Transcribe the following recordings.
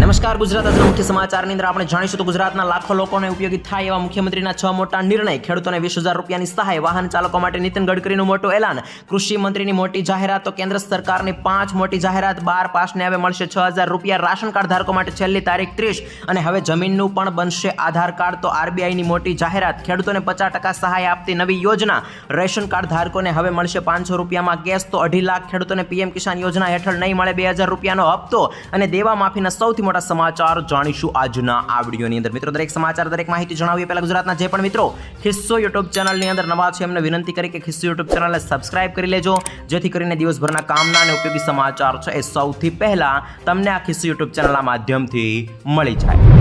નમસ્કાર ગુજરાત આજના મુખ્ય સમાચારની અંદર આપણે જાણીશું તો ગુજરાતના લાખો લોકોને ઉપયોગી થાય એવા મુખ્યમંત્રીના 6 મોટા નિર્ણય, ખેડૂતોને 20,000 રૂપિયાની સહાય, વાહન ચાલકો માટે નીતિન ગડકરીનું મોટું એલાન, કૃષિ મંત્રીની મોટી જાહેરાત, તો કેન્દ્ર સરકારની 5 મોટી જાહેરાત, 12 પાસને હવે મળશે 6,000 રૂપિયા, રાશન કાર્ડ ધારકો માટે છેલ્લી તારીખ 30 અને હવે જમીનનું પણ બનશે આધાર કાર્ડ, તો આરબીઆઈની મોટી જાહેરાત, ખેડૂતોને 50% સહાય આપતી નવી યોજના, રેશન કાર્ડ ધારકોને હવે મળશે 500 રૂપિયામાં ગેસ, તો 2.5 લાખ ખેડૂતોને પીએમ કિસાન યોજના હેઠળ નહીં મળે 2,000 રૂપિયાનો હપ્તો, અને દેવા માફીના સૌથી મોટા સમાચાર જાણીશું આજના આ વિડીયોની અંદર. મિત્રો, દરેક સમાચાર, દરેક માહિતી જણાવીએ પહેલા ગુજરાતના જે પણ મિત્રો ખિસ્સો યુટ્યુબ ચેનલની અંદર નવા છે એમને વિનંતી કરી કે ખિસ્સો યુટ્યુબ ચેનલને સબસ્ક્રાઇબ કરી લેજો, જેથી કરીને દિવસભરના કામના અને ઉપયોગી સમાચાર છે એ સૌથી પહેલા તમને આ ખિસ્સો યુટ્યુબ ચેનલના માધ્યમથી મળી જાય.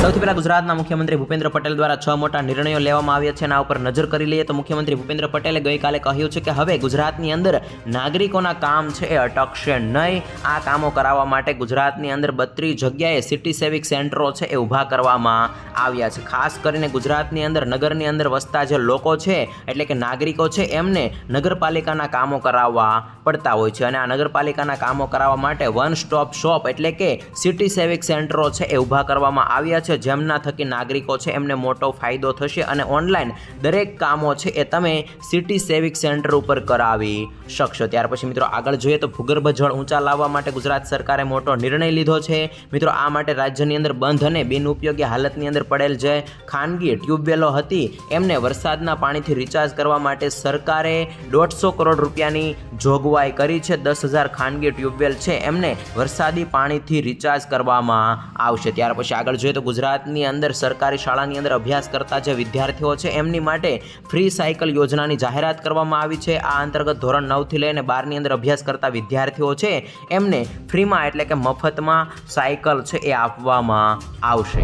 સૌથી પહેલા ગુજરાતના મુખ્યમંત્રી ભૂપેન્દ્ર પટેલ દ્વારા 6 મોટા નિર્ણયો લેવામાં આવ્યા છે. એના ઉપર નજર કરી લઈએ તો મુખ્યમંત્રી ભૂપેન્દ્ર પટેલે ગઈકાલે કહ્યું છે કે હવે ગુજરાતની અંદર નાગરિકોના કામ છે એ અટકશે નહીં. આ કામો કરાવવા માટે ગુજરાતની અંદર 32 જગ્યાએ સિટી સેવિક સેન્ટરો છે એ ઊભા કરવામાં આવ્યા છે. ખાસ કરીને ગુજરાતની અંદર નગરની અંદર વસતા જે લોકો છે એટલે કે નાગરિકો છે એમને નગરપાલિકાના કામો કરાવવા પડતા હોય છે, અને આ નગરપાલિકાના કામો કરાવવા માટે વન સ્ટોપ શોપ એટલે કે સિટી સેવિક સેન્ટરો છે એ ઊભા કરવામાં આવ્યા છે, જેમના થકી નાગરિકો છે એમને મોટો ફાયદો થશે અને ઓનલાઈન દરેક કામો છે એ તમે સિટી સેવિક સેન્ટર ઉપર કરાવી શકશો. ત્યાર પછી મિત્રો આગળ જોઈએ તો ભૂગર્ભ જળ ઊંચા લાવવા માટે ગુજરાત સરકારે મોટો નિર્ણય લીધો છે. મિત્રો, આ માટે રાજ્યની અંદર બંધ અને બિનઉપયોગી હાલતની અંદર પડેલ જે ખાનગી ટ્યુબવેલો હતી એમને વરસાદના પાણીથી રિચાર્જ કરવા માટે સરકારે 150 કરોડ રૂપિયાની જોગવાઈ કરી છે. 10,000 ખાનગી ટ્યુબવેલ છે એમને વરસાદી પાણીથી રિચાર્જ કરવામાં આવશે. ત્યાર પછી આગળ જોઈએ તો ગુજરાતની અંદર સરકારી શાળાની અંદર અભ્યાસ કરતા જે વિદ્યાર્થીઓ છે એમની માટે ફ્રી સાયકલ યોજનાની જાહેરાત કરવામાં આવી છે. આ અંતર્ગત ધોરણ 9 થી લઈને 12 ની અંદર અભ્યાસ કરતા વિદ્યાર્થીઓ છે એમને ફ્રીમાં એટલે કે મફતમાં સાયકલ છે એ આપવામાં આવશે.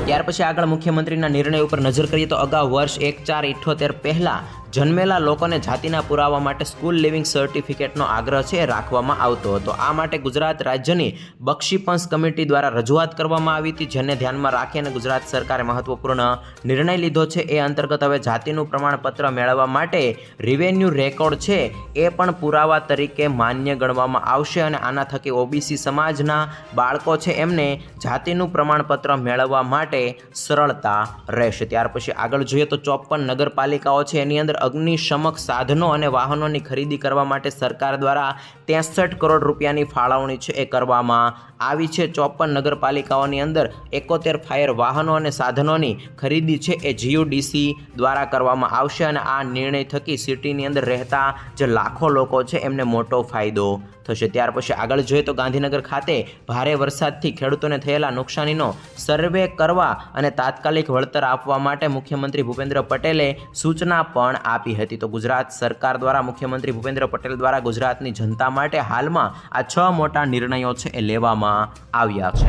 ત્યાર પછી આગળ મુખ્યમંત્રીના નિર્ણય ઉપર નજર કરીએ તો અગાઉ વર્ષ 1/4/78 પહેલાં જન્મેલા લોકોને જાતિના પુરાવા માટે સ્કૂલ લિવિંગ સર્ટિફિકેટનો આગ્રહ છે એ રાખવામાં આવતો હતો. આ માટે ગુજરાત રાજ્યની બક્ષીપંચ કમિટી દ્વારા રજૂઆત કરવામાં આવી હતી, જેને ધ્યાનમાં રાખીને ગુજરાત સરકારે મહત્વપૂર્ણ નિર્ણય લીધો છે. એ અંતર્ગત હવે જાતિનું પ્રમાણપત્ર મેળવવા માટે રિવેન્યુ રેકોર્ડ છે એ પણ પુરાવા તરીકે માન્ય ગણવામાં આવશે, અને આના થકી ઓબીસી સમાજના બાળકો છે એમને જાતિનું પ્રમાણપત્ર મેળવવા માટે સરળતા રહેશે. ત્યાર પછી આગળ જોઈએ તો 54 નગરપાલિકાઓ છે એની અંદર અગ્નિશમક સાધનો અને વાહનોની ખરીદી કરવા માટે સરકાર દ્વારા 63 કરોડ રૂપિયાની ફાળવણી છે એ કરવામાં આવી છે. 54 નગરપાલિકાઓની અંદર 71 ફાયર વાહનો અને સાધનોની ખરીદી છે એ જીયુડીસી દ્વારા કરવામાં આવશે, અને આ નિર્ણય થકી સિટીની અંદર રહેતા જે લાખો લોકો છે એમને મોટો ફાયદો થશે. ત્યાર પછી આગળ જોઈએ તો ગાંધીનગર ખાતે ભારે વરસાદથી ખેડૂતોને થયેલા નુકસાનીનો સર્વે કરવા અને તાત્કાલિક વળતર આપવા માટે મુખ્યમંત્રી ભૂપેન્દ્ર પટેલે સૂચના પણ આપી હતી. તો ગુજરાત સરકાર દ્વારા મુખ્યમંત્રી ભૂપેન્દ્ર પટેલ દ્વારા ગુજરાતની જનતા માટે હાલમાં આ 6 મોટા નિર્ણયો છે એ લેવામાં આવ્યા છે.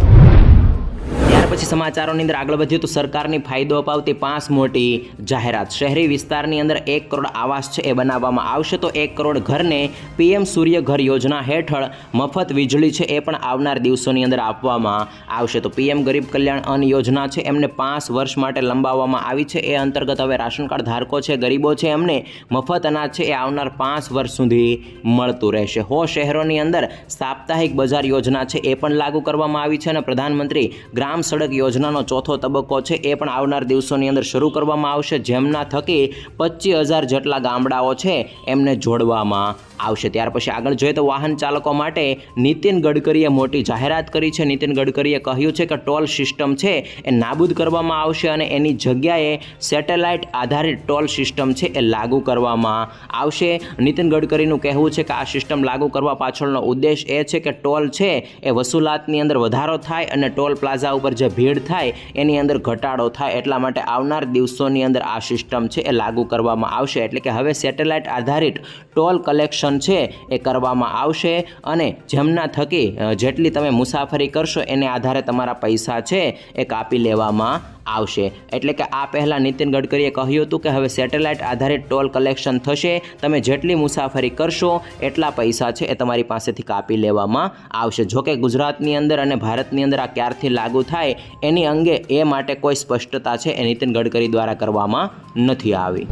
ત્યાર પછી સમાચારોની અંદર આગળ વધ્યું તો સરકારની ફાયદો અપાવતી 5 મોટી જાહેરાત. શહેરી વિસ્તારની અંદર 1 કરોડ આવાસ છે એ બનાવવામાં આવશે, તો 1 કરોડ ઘરને પીએમ સૂર્ય ઘર યોજના હેઠળ મફત વીજળી છે એ પણ આવનાર દિવસોની અંદર આપવામાં આવશે. તો પીએમ ગરીબ કલ્યાણ અન્ન યોજના છે એમને 5 વર્ષ માટે લંબાવવામાં આવી છે. એ અંતર્ગત હવે રાશન કાર્ડ ધારકો છે, ગરીબો છે, એમને મફત અનાજ છે એ આવનાર 5 વર્ષ સુધી મળતું રહેશે. શહેરોની અંદર સાપ્તાહિક બજાર યોજના છે એ પણ લાગુ કરવામાં આવી છે, અને પ્રધાનમંત્રી ગ્રામ સડક યોજનાનો 4થો તબક્કો છે એ પણ આવનાર દિવસોની અંદર શરૂ કરવામાં આવશે, જેમના થકી 25,000 જેટલા ગામડાઓ છે એમને જોડવામાં આવશે. ત્યાર પછી આગળ જોઈએ તો વાહન ચાલકો માટે નીતિન ગડકરીએ મોટી જાહેરાત કરી છે. નીતિન ગડકરીએ કહ્યું છે કે ટોલ સિસ્ટમ છે એ નાબૂદ કરવામાં આવશે, અને એની જગ્યાએ સેટેલાઇટ આધારિત ટોલ સિસ્ટમ છે એ લાગુ કરવામાં આવશે. નીતિન ગડકરીનું કહેવું છે કે આ સિસ્ટમ લાગુ કરવા પાછળનો ઉદ્દેશ એ છે કે ટોલ છે એ વસૂલાતની અંદર વધારો થાય અને ટોલ પ્લાઝા ઉપર જે ભીડ થાય એની અંદર ઘટાડો થાય, એટલા માટે આવનાર દિવસોની અંદર આ સિસ્ટમ છે એ લાગુ કરવામાં આવશે. એટલે કે હવે સેટેલાઇટ આધારિત ટોલ કલેક્શન છે એ કરવામાં આવશે, અને જેમના થકી જેટલી તમે મુસાફરી કરશો એને આધારે તમારા પૈસા છે એ કાપી લેવામાં આવશે. એટલે કે આ પહેલાં નીતિન ગડકરીએ કહ્યું હતું કે હવે સેટેલાઇટ આધારિત ટોલ કલેક્શન થશે, તમે જેટલી મુસાફરી કરશો એટલા પૈસા છે એ તમારી પાસેથી કાપી લેવામાં આવશે. જોકે ગુજરાતની અંદર અને ભારતની અંદર આ ક્યારથી લાગુ થાય એની અંગે એ માટે કોઈ સ્પષ્ટતા છે એ નીતિન ગડકરી દ્વારા કરવામાં નથી આવી.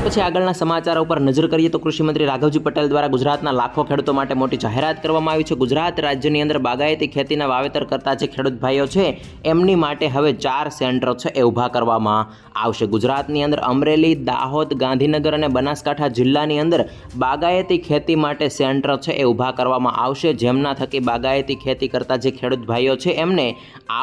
પછી આગળના સમાચારો ઉપર નજર કરીએ તો કૃષિમંત્રી રાઘવજી પટેલ દ્વારા ગુજરાતના લાખો ખેડૂતો માટે મોટી જાહેરાત કરવામાં આવી છે. ગુજરાત રાજ્યની અંદર બાગાયતી ખેતીના વાવેતર કરતા જે ખેડૂત ભાઈઓ છે એમની માટે હવે 4 સેન્ટર છે એ ઊભા કરવામાં આવશે. ગુજરાતની અંદર અમરેલી, દાહોદ, ગાંધીનગર અને બનાસકાંઠા જિલ્લાની અંદર બાગાયતી ખેતી માટે સેન્ટર છે એ ઊભા કરવામાં આવશે, જેમના થકી બાગાયતી ખેતી કરતા જે ખેડૂત ભાઈઓ છે એમને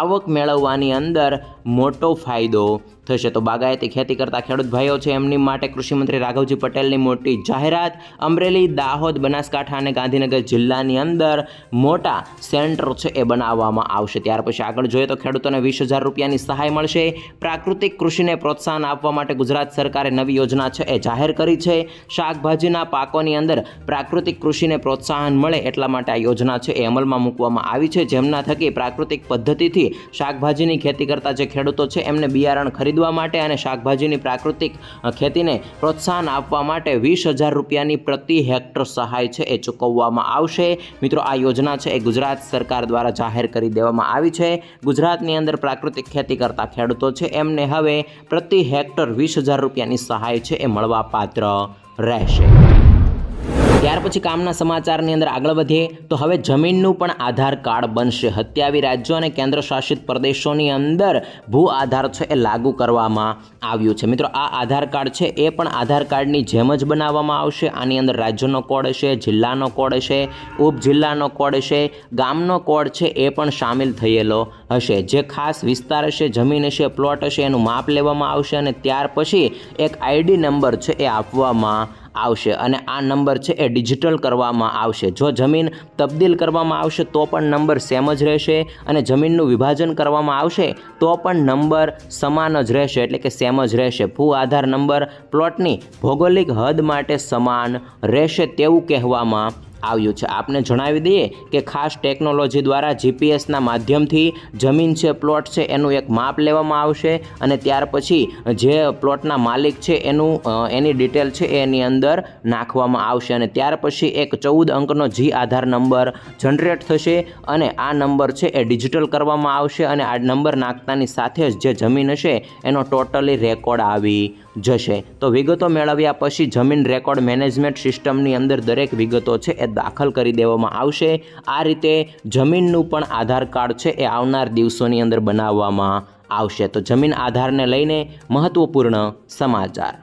આવક મેળવવાની અંદર મોટો ફાયદો થશે. તો બાગાયતી ખેતી કરતા ખેડૂત ભાઈઓ છે એમની માટે કૃષિમંત્રી રાઘવજી પટેલની મોટી જાહેરાત. અમરેલી, દાહોદ, બનાસકાંઠા અને ગાંધીનગર જિલ્લાની અંદર મોટા સેન્ટર છે એ બનાવવામાં આવશે. ત્યાર પછી આગળ જોઈએ તો ખેડૂતોને 20,000 રૂપિયાની સહાય મળશે. પ્રાકૃતિક કૃષિને પ્રોત્સાહન આપવા માટે ગુજરાત સરકારે નવી યોજના છે એ જાહેર કરી છે. શાકભાજીના પાકોની અંદર પ્રાકૃતિક કૃષિને પ્રોત્સાહન મળે એટલા માટે આ યોજના છે એ અમલમાં મૂકવામાં આવી છે, જેમના થકી પ્રાકૃતિક પદ્ધતિથી શાકભાજીની ખેતી કરતા જે ખેડૂતો છે એમને બિયારણ ખરીદવા માટે અને શાકભાજીની પ્રાકૃતિક ખેતીને પ્રોત્સાહન આપવા માટે 20,000 રૂપિયાની પ્રતિ હેક્ટર સહાય છે એ ચૂકવવામાં આવશે. મિત્રો, આ યોજના છે એ ગુજરાત સરકાર દ્વારા જાહેર કરી દેવામાં આવી છે. ગુજરાતની અંદર પ્રાકૃતિક ખેતી કરતા ખેડૂતો છે એમને હવે પ્રતિ હેક્ટર 20,000 રૂપિયાની સહાય છે એ મળવા પાત્ર રહેશે. ત્યાર પછી કામના સમાચારની અંદર આગળ વધીએ તો હવે જમીનનું પણ આધાર કાર્ડ બનશે. 27 રાજ્યો અને કેન્દ્ર શાસિત પ્રદેશોની અંદર ભૂ આધાર છે એ લાગુ કરવામાં આવ્યું છે. મિત્રો, આ આધાર કાર્ડ છે એ પણ આધાર કાર્ડની જેમ જ બનાવવામાં આવશે. આની અંદર રાજ્યનો કોડ હશે, જિલ્લાનો કોડ હશે, ઉપજિલ્લાનો કોડ હશે, ગામનો કોડ છે એ પણ સામેલ થયેલો હશે. જે ખાસ વિસ્તાર હશે, જમીન હશે, પ્લોટ હશે એનું માપ લેવામાં આવશે અને ત્યાર પછી એક આઈડી નંબર છે એ આપવામાં આવશે અને આ નંબર છે એ ડિજિટલ કરવામાં આવશે. જો જમીન તબદીલ કરવામાં આવશે તો પણ નંબર સેમ જ રહેશે અને જમીનનું વિભાજન કરવામાં આવશે તો પણ નંબર સમાન જ રહેશે, એટલે કે સેમ જ રહેશે. ભૂ આધાર નંબર પ્લોટની ભૌગોલિક હદ માટે સમાન રહેશે તેવું કહેવામાં આવ્યું છે. આપને જણાવી દઈએ કે ખાસ ટેકનોલોજી દ્વારા જીપીએસના માધ્યમથી જમીન છે, પ્લોટ છે એનું એક માપ લેવામાં આવશે અને ત્યાર પછી જે પ્લોટના માલિક છે એની ડિટેલ છે એની અંદર નાખવામાં આવશે અને ત્યાર પછી એક 14 અંકનો જી આધાર નંબર જનરેટ થશે અને આ નંબર છે એ ડિજિટલ કરવામાં આવશે અને આ નંબર નાખતાની સાથે જ જે જમીન હશે એનો ટોટલી રેકોર્ડ આવી જશે. તો વિગતો મેળવ્યા પછી જમીન રેકોર્ડ મેનેજમેન્ટ સિસ્ટમની અંદર દરેક વિગતો છે એ દાખલ કરી દેવામાં આવશે. આ રીતે જમીનનું પણ આધાર કાર્ડ છે એ આવનાર દિવસોની અંદર બનાવવામાં આવશે. તો જમીન આધારને લઈને મહત્વપૂર્ણ સમાચાર.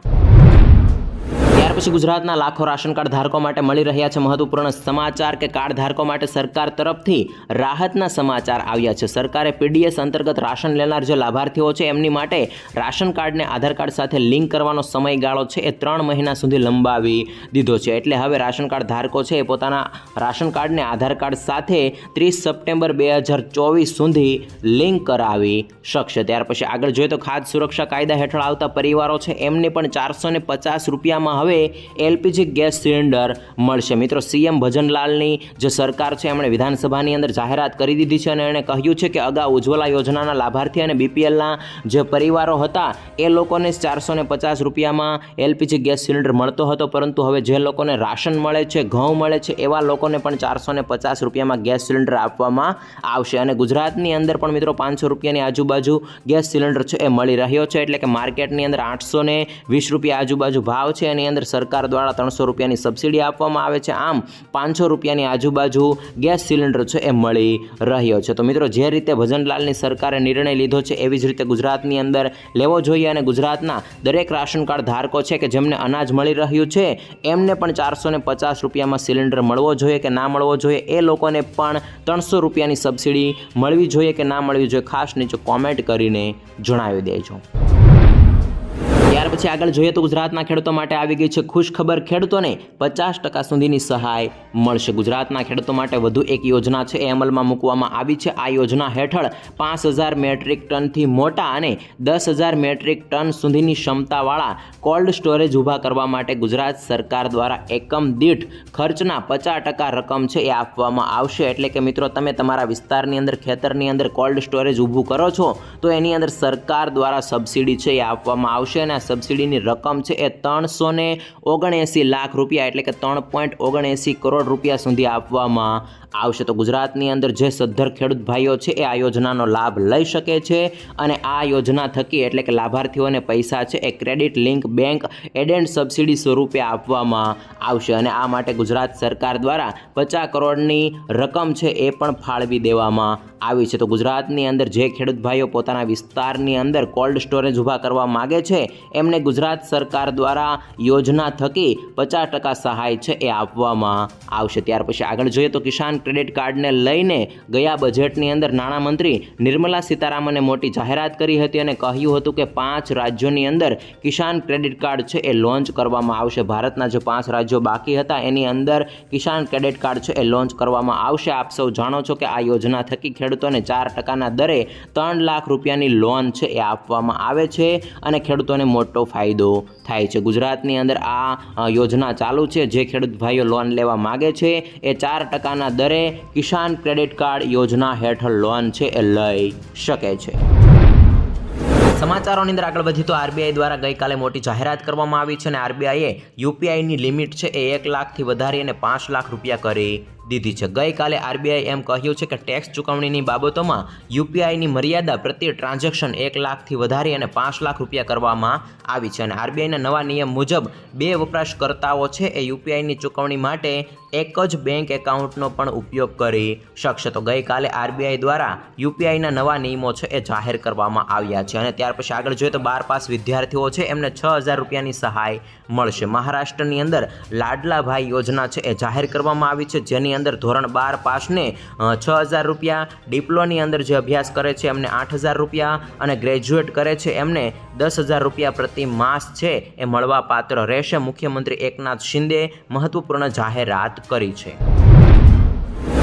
ત્યાર પછી ગુજરાતના લાખો રાશન કાર્ડ ધારકો માટે મળી રહ્યા છે મહત્વપૂર્ણ સમાચાર કે કાર્ડ ધારકો માટે સરકાર તરફથી રાહતના સમાચાર આવ્યા છે. સરકારે પીડીએસ અંતર્ગત રાશન લેનાર જે લાભાર્થીઓ છે એમની માટે રાશન કાર્ડને આધાર કાર્ડ સાથે લિંક કરવાનો સમયગાળો છે એ 3 મહિના સુધી લંબાવી દીધો છે. એટલે હવે રાશન કાર્ડ ધારકો છે એ પોતાના રાશન કાર્ડને આધાર કાર્ડ સાથે 30 સપ્ટેમ્બર 2024 સુધી લિંક કરાવી શકશે. ત્યાર પછી આગળ જોઈએ તો ખાદ્ય સુરક્ષા કાયદા હેઠળ આવતા પરિવારો છે એમને પણ 450 રૂપિયામાં હવે એલપીજી ગેસ સિલિન્ડર મળશે. મિત્રો, સીએમ ભજનલાલની જે સરકાર છે એમણે વિધાનસભાની અંદર જાહેરાત કરી દીધી છે અને એણે કહ્યું છે કે અગાઉ ઉજ્જવલા યોજનાના લાભાર્થી અને બીપીએલના જે પરિવારો હતા એ લોકોને 450 રૂપિયામાં એલપીજી ગેસ સિલિન્ડર મળતો હતો, પરંતુ હવે જે લોકોને રાશન મળે છે, ઘઉં મળે છે એવા લોકોને પણ 450 રૂપિયામાં ગેસ સિલિન્ડર આપવામાં આવશે અને ગુજરાતની અંદર પણ મિત્રો 500 રૂપિયાની આજુબાજુ ગેસ સિલિન્ડર છે એ મળી રહ્યો છે. એટલે કે માર્કેટની અંદર 820 રૂપિયા આજુબાજુ ભાવ છે, એની અંદર સરકાર દ્વારા 300 રૂપિયાની સબસિડી આપવામાં આવે છે. આમ 500 રૂપિયાની આજુબાજુ ગેસ સિલિન્ડર છે એ મળી રહ્યો છે. તો મિત્રો, જે રીતે ભજનલાલની સરકારે નિર્ણય લીધો છે એવી જ રીતે ગુજરાતની અંદર લેવો જોઈએ અને ગુજરાતના દરેક રાશન કાર્ડ ધારકો છે કે જેમને અનાજ મળી રહ્યું છે એમને પણ 450 રૂપિયામાં સિલિન્ડર મળવો જોઈએ કે ના મળવો જોઈએ, એ લોકોને પણ 300 રૂપિયાની સબસિડી મળવી જોઈએ કે ના મળવી જોઈએ, ખાસ નીચે કોમેન્ટ કરીને જણાવી દેજો. ત્યાર પછી આગળ જોઈએ તો ગુજરાતના ખેડૂતો માટે આવી ગઈ છે ખુશ ખબર. ખેડૂતોને 50% સુધીની સહાય મળશે. ગુજરાતના ખેડૂતો માટે વધુ એક યોજના છે એ અમલમાં મૂકવામાં આવી છે. આ યોજના હેઠળ 5,000 મેટ્રિક ટનથી મોટા અને 10,000 મેટ્રિક ટન સુધીની ક્ષમતાવાળા કોલ્ડ સ્ટોરેજ ઊભા કરવા માટે ગુજરાત સરકાર દ્વારા એકમ દીઠ ખર્ચના 50% રકમ છે એ આપવામાં આવશે. એટલે કે મિત્રો, તમે તમારા વિસ્તારની અંદર, ખેતરની અંદર કોલ્ડ સ્ટોરેજ ઊભું કરો છો તો એની અંદર સરકાર દ્વારા સબસિડી છે એ આપવામાં આવશે અને રૂપિયાની આ સબસિડીની રકમ છે એ 379 લાખ રૂપિયા એટલે કે 3.79 કરોડ રૂપિયા સુધી આપવામાં આવશે। તો ગુજરાતની અંદર જે સદ્ધર ખેડૂત ભાઈઓ છે એ આ યોજનાનો લાભ લઈ શકે છે અને આ યોજના થકી એટલે કે લાભાર્થીઓને પૈસા છે એ credit link bank aided subsidy સ્વરૂપે આપવામાં આવશે અને આ માટે ગુજરાત સરકાર દ્વારા 50 કરોડની રકમ છે એ પણ ફાળવી દેવામાં આવી છે। તો ગુજરાતની અંદર જે ખેડૂત ભાઈઓ પોતાના વિસ્તારની અંદર કોલ્ડ સ્ટોરેજ ઊભા કરવા માગે છે એમને ગુજરાત સરકાર દ્વારા યોજના થકી 50% સહાય છે એ આપવામાં આવશે। ત્યાર પછી આગળ જોઈએ તો કિસાન ક્રેડિટ કાર્ડને લઈને ગયા બજેટની અંદર નાણામંત્રી નિર્મલા સીતારામને મોટી જાહેરાત કરી હતી અને કહ્યું હતું કે 5 રાજ્યોની અંદર કિસાન ક્રેડિટ કાર્ડ છે એ લોન્ચ કરવામાં આવશે। ભારતના જે 5 રાજ્યો બાકી હતા એની અંદર કિસાન ક્રેડિટ કાર્ડ છે એ લોન્ચ કરવામાં આવશે। આપ સૌ જાણો છો કે આ યોજના થકી ખેડૂતોને 4%ના દરે 3 લાખ રૂપિયાની લોન છે એ આપવામાં આવે છે અને ખેડૂતોને મોટો ફાયદો થાય છે। ગુજરાતની અંદર આ યોજના ચાલુ છે। જે ખેડૂત ભાઈઓ લોન લેવા માગે છે એ 4%ના દરે કિસાન ક્રેડિટ કાર્ડ યોજના હેઠળ લોન છે એ લઈ શકે છે। સમાચારોની અંદર આગળ વધી તો આરબીઆઈ દ્વારા ગઈકાલે મોટી જાહેરાત કરવામાં આવી છે અને આરબીઆઈએ યુપીઆઈની લિમિટ છે એ 1 લાખથી વધારી અને 5 લાખ રૂપિયા કરી દીધી છે। ગઈકાલે આરબીઆઈ એમ કહ્યું છે કે ટેક્સ ચૂકવણીની બાબતોમાં યુપીઆઈની મર્યાદા પ્રતિ ટ્રાન્ઝેક્શન 1 લાખથી વધારી અને 5 લાખ રૂપિયા કરવામાં આવી છે અને આરબીઆઈના નવા નિયમ મુજબ 2 વપરાશકર્તાઓ છે એ યુપીઆઈની ચૂકવણી માટે એક જ બેંક એકાઉન્ટનો પણ ઉપયોગ કરી શકશે। તો ગઈકાલે આરબીઆઈ દ્વારા યુપીઆઈના નવા નિયમો છે એ જાહેર કરવામાં આવ્યા છે અને ત્યાર પછી આગળ જોઈએ તો 12 પાસ વિદ્યાર્થીઓ છે એમને 6000 રૂપિયાની સહાય મળશે। મહારાષ્ટ્રની અંદર લાડલા ભાઈ યોજના છે એ જાહેર કરવામાં આવી છે જેની અંદર ધોરણ 12 પાસને 6000 રૂપિયા, ડિપ્લોની અંદર જે અભ્યાસ કરે છે એમને 8000 રૂપિયા અને ગ્રેજ્યુએટ કરે છે એમને 10,000 રૂપિયા પ્રતિ માસ છે એ મળવા પાત્ર રહેશે। મુખ્યમંત્રી એકનાથ શિંદે મહત્વપૂર્ણ જાહેરાત કરી છે।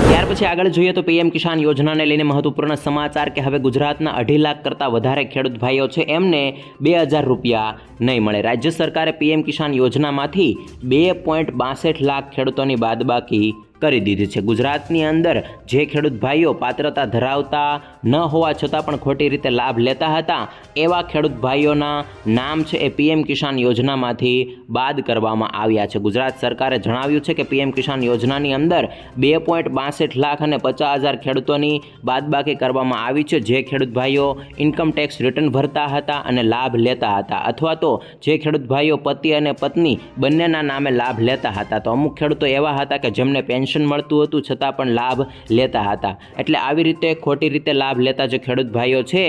ત્યાર પછી આગળ જોઈએ તો પીએમ કિસાન યોજનાને લઈને મહત્વપૂર્ણ સમાચાર કે હવે ગુજરાતના 2.5 લાખ કરતાં વધારે ખેડૂત ભાઈઓ છે એમને 2000 રૂપિયા નહીં મળે। રાજ્ય સરકારે પીએમ કિસાન યોજનામાંથી 2.62 લાખ ખેડૂતોની બાદબાકી કરી દીધી છે। ગુજરાતની અંદર જે ખેડૂત ભાઈઓ પાત્રતા ધરાવતા ન હોવા છતાં પણ ખોટી રીતે લાભ લેતા હતા એવા ખેડૂત ભાઈઓના નામ છે એ પીએમ કિસાન યોજનામાંથી બાદ કરવામાં આવ્યા છે। ગુજરાત સરકારે જણાવ્યું છે કે પીએમ કિસાન યોજનાની અંદર 2.62 લાખ અને 50,000 ખેડૂતોની બાદબાકી કરવામાં આવી છે। જે ખેડૂત ભાઈઓ ઇન્કમ ટેક્સ રિટર્ન ભરતા હતા અને લાભ લેતા હતા અથવા તો જે ખેડૂત ભાઈઓ પતિ અને પત્ની બંનેના નામે લાભ લેતા હતા તો અમુક ખેડૂતો એવા હતા કે જેમને પેન્શન મળતું હતું છતાં પણ લાભ લેતા હતા। એટલે આવી રીતે ખોટી રીતે લાભ લેતા જે ખેડૂત ભાઈઓ છે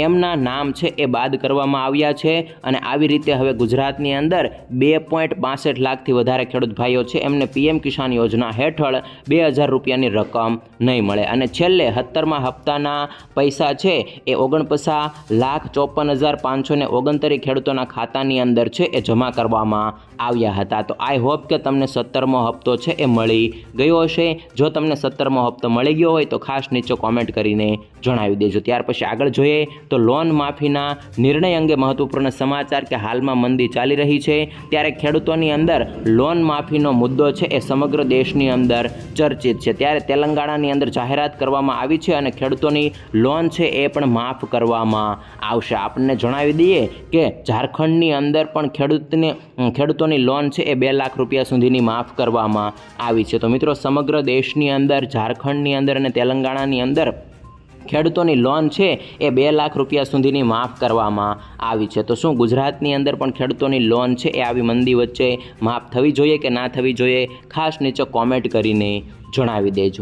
એમના નામ છે એ બાદ કરવામાં આવ્યા છે અને આવી રીતે હવે ગુજરાતની અંદર 2.62 લાખથી વધારે ખેડૂત ભાઈઓ છે એમને પીએમ કિસાન યોજના હેઠળ 2000 રૂપિયાની રકમ નહીં મળે અને છેલ્લે 17મા હપ્તાના પૈસા છે એ 49,54,569 ખેડૂતોના ખાતાની અંદર છે એ જમા કરવામાં આવ્યા હતા। તો આઈ હોપ કે તમને 17મો હપ્તો છે એ મળી ગયો હશે। જો તમને 17મો હપ્તો મળી ગયો હોય તો ખાસ નીચે કોમેન્ટ કરીને જણાવી દેજો। ત્યાર પછી આગળ જોઈએ તો લોન માફીના નિર્ણય અંગે મહત્વપૂર્ણ સમાચાર કે હાલમાં મંદી ચાલી રહી છે ત્યારે ખેડૂતોની અંદર લોન માફીનો મુદ્દો છે એ સમગ્ર દેશની અંદર ચર્ચિત છે। ત્યારે તેલંગાણાની અંદર જાહેરાત કરવામાં આવી છે અને ખેડૂતોની લોન છે એ પણ માફ કરવામાં આવશે। આપણને જણાવી દઈએ કે ઝારખંડની અંદર પણ ખેડૂતોની લોન છે એ 2 લાખ રૂપિયા સુધીની માફ કરવામાં આવી છે। તો મિત્રો સમગ્ર દેશની અંદર ઝારખંડની અંદર અને તેલંગાણાની અંદર ખેડૂતોની લોન છે એ 2 લાખ રૂપિયા સુધીની માફ કરવામાં આવી છે। તો શું ગુજરાતની અંદર પણ ખેડૂતોની લોન છે એ આવી મંદી વચ્ચે માફ થવી જોઈએ કે ના થવી જોઈએ ખાસ નીચે કોમેન્ટ કરીને જણાવી દેજો।